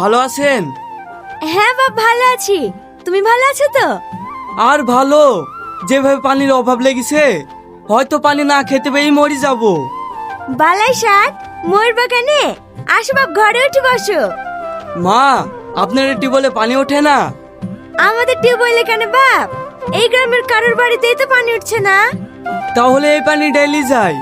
ভালো আছেন? হ্যাঁ বাপ, ভালো আছি। তুমি ভালো আছো তো? আর ভালো, যেভাবে পানির অভাব লেগেছে হয়তো পানি না খেতে পেয়েই মরে যাব। বালাই শাক ময়ূর বাগানে আসো বাপ, ঘরে উঠে বসো। মা, আপনার টিউবওয়েলে পানি ওঠে না? আমাদের টিউবওয়েলে কেন বাপ? এই গ্রামের কারোর বাড়িতেই তো পানি উঠছে না। তাহলে এই পানি ডেইলি যায়।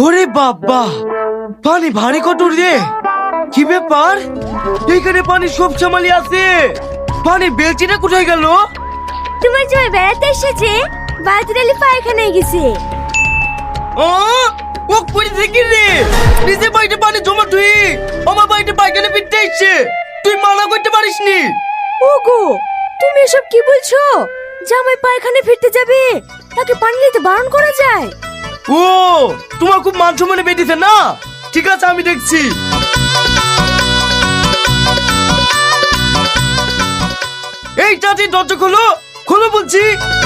ওরে বাবা, পানি ভারী কটুর রে। কি ব্যাপার, এইখানে পানি সব সামালি আছে, পানি বেলচিটা কোথায় গেল? তোমার জয় বেড়াতে এসেছে, বালতিরালি পায়খানায় গেছে। ও ও করে দেখি রে, নিজে বাড়িতে পানি জমা তুই আমার বাড়িতে পায়খানা ফিরতে এসছে, তুই মানা করতে পারিস নি? ওগো, তুমি এসব কি বলছো? জামাই পায়খানা ফিরতে যাবে, তাকে পানি নিতে বারণ করা যায়? ও, তোমার খুব মান সম্মানে বেঁধেছে না? ঠিক আছে, আমি দেখছি। এই চাচি, দরজা খোলো, খোলো বলছি।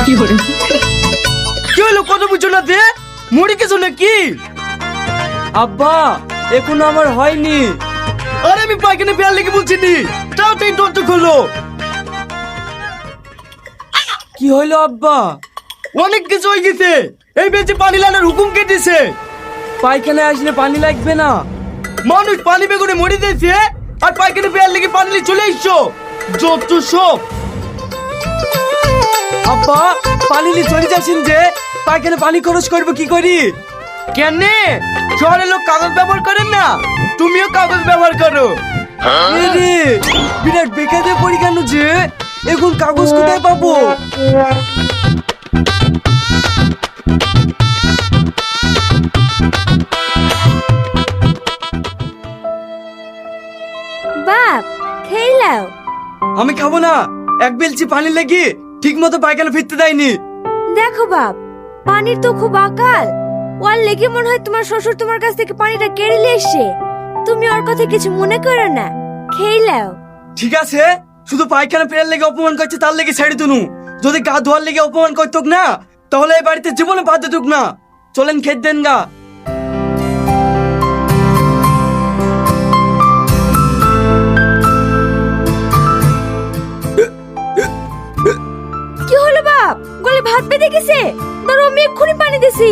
কি হলো, কত বুঝো না দে, মরে গেছো নাকি? আব্বা, এখনো আমার হয়নি। আরে আমি পায়খানা পেয়ার লেগে বলছি নি, তাড়াতাড়ি দরজা খোলো। কি হইলো আব্বা? অনেক কিছু হয়ে গেছে, এই বেঁচে পানি লাগানোর হুকুম কেটেছে। পায়খানায় আসলে পানি লাগবে না, মানুষ পানি বেগুনে মরে যাচ্ছে, আর পায়খানা পেয়ার লেগে পানি নিয়ে চলে এসছো, যত সব। আব্বা, পানি নিয়ে চলে যাচ্ছেন যে, পায়খানা পানি খরচ করবো কি করি? কেন, শহরের লোক কাগজ ব্যবহার করেন না, তুমিও কাগজ ব্যবহার করো। রে, বিরাট বেকারে পড়ি কেন যে, এখন কাগজ কোথায় পাবো? বাপ, খেলাও। আমি খাবো না, এক বেলচি পানি লেগে ঠিক মতো পায়খানা ফিরতে দেয়নি। দেখো বাপ, পানির তো খুব আকাল, ওর লেগে মনে হয় তোমার শ্বশুর তোমার কাছ থেকে পানিটা কেড়ে নিয়ে এসছে। তুমি ওর কথা কিছু মনে করো না, খেলাও। ঠিক আছে, শুধু পায়খানা ফেরার লেগে অপমান করছে তার লেগে ছেড়ে দিনু। যদি গা ধোয়ার লেগে অপমান করতুক না, তাহলে এই বাড়িতে জীবনে বাদ দিতুক না। চলেন খেত দেন গা। কি হলো বাপ, গলে ভাত বেঁধে গেছে? ধরো আমি এক্ষুনি পানি দিছি।